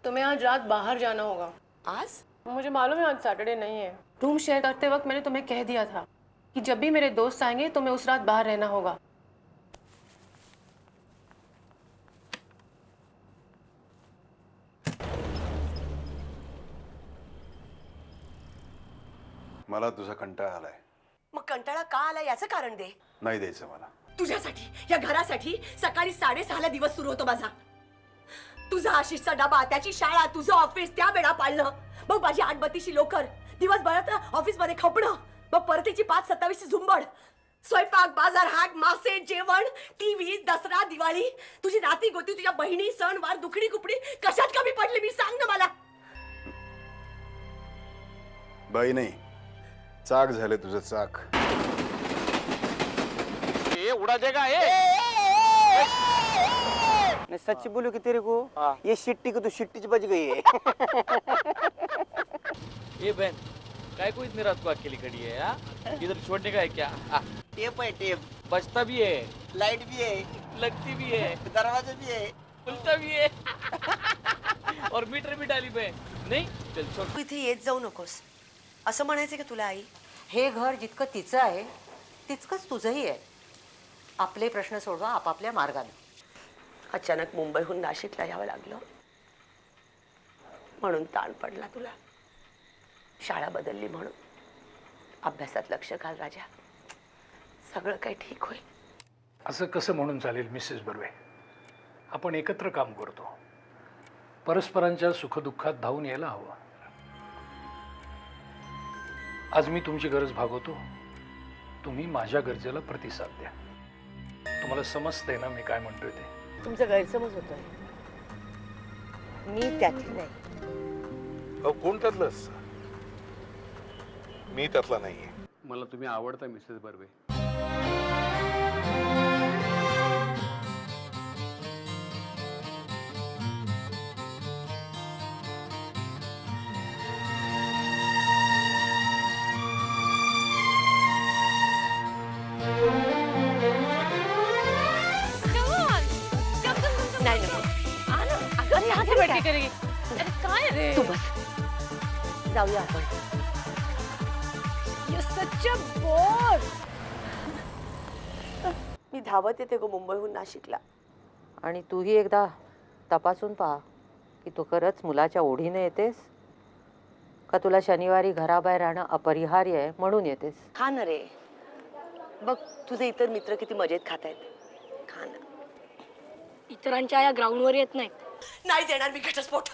तुम्हें आज रात बाहर जाना होगा। आज? मुझे मालूम है आज सैटरडे नहीं है। रूम शेयर करते वक्त मैंने तुम्हें कह दिया था कि जब भी मेरे दोस्त आएंगे तुम्हें उस रात बाहर रहना होगा। मला तुझा कंटाळा आलाय। मग कंटाळा का आला याचं कारण दे। नाही द्यायचं मला। तुझ्यासाठी या घरासाठी सकाळी 6:30 ला दिवस सुरू होतो माझा। तुझा आशिषचा डबा, त्याची शाळा, तुझं ऑफिस, त्या वेळा पाळणं, मग माझी 8:32ची लोकर, दिवसभरात ऑफिस मध्ये खपणं, मग परतीची 5:27ची झुंबड, स्वयंपाक, बाजार, हाट, मासे, जेवण, टीव्ही, दसरा, दिवाळी, तुझी नाती गोती, तुझ्या बहिणी, सण वार, दुखडी कुपडी कशात कमी पडली मी सांग ना मला। बाई नाही, चाक झाले तुझं चाक। ये उड़ा देगा ये। मैं सच बोलूं कि तेरे को ये शिट्टी को तो शिट्टी च बच गई है। ये बहन काय को इतनी रात को अकेली खड़ी है यार? इधर छोड़ने का है क्या? टेप है टेप, बजता भी है, लाइट भी है, लगती भी है, दरवाजा भी है, खुलता भी है और मीटर भी डाली बहन। नहीं चल छोड़। तू इथे येत जाऊ नकोस असं म्हणायचं का तुला आई? हे घर जितकं तिचं आहे तितकंच तुझंही आहे। आपले प्रश्न सोडवा आपापल्या मार्गाने। अचानक मुंबईहून नाशिकला यावं लागलं म्हणून ताण पडला तुला। शाळा बदलली म्हणून। अभ्यासात लक्ष घाल राजा, सगळं काही ठीक होईल। असं कसं म्हणून चालेल मिसेस बर्वे? आपण एकत्र काम करतो, परस्परांच्या सुखदुःखात धावून यायला हवं। आज मी तुमची गरज भागवतो, तुम्ही माझ्या गरजेला प्रतिसाद द्या। तुम्हाला समजतंय ना मी काय म्हणतोय ते? तुमचा गैरसमज होतोय, मी त्यातली नाही। अहो कोण त्यातलं असतं? मी त्यातला नाहीये। मला तुम्ही आवडता मिसेस बर्वे। नाही नको, अरे यहाँ से बैठ के करेगी? अरे कहाँ है रे? तू बस, जाऊया आपण। You're such a bore. मी धावत येते गो मुंबईहून नाशिकला। आणि तूही एकदा तपासून पहा की तू खरंच मुलाच्या ओढीने येतेस का तुला शनिवारी घराबाहेर राहणं अपरिहार्य आहे म्हणून येतेस। खा ना रे, बघ तुझे इतर मित्र किती मजेत खातायत, खा ना। इतरांच्या या ग्राउंडवर येत नाहीत। नाही देणार मी घटस्फोट।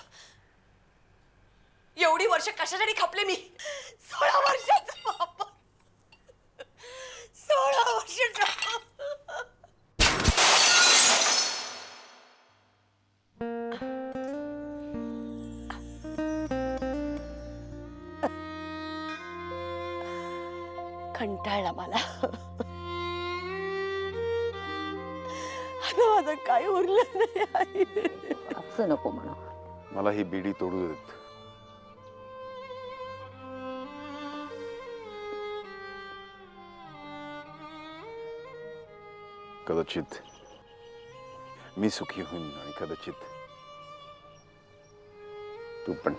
एवढी वर्ष कशासाठी खपले मी? 16 वर्षाचा बाप, 16 वर्षाचा। कंटाळला मला। आता माझं काय उरलं नाही आई। असं नको म्हणा। मला ही बीडी तोडू देत। कदाचित मी सुखी होईन आणि कदाचित तू पण।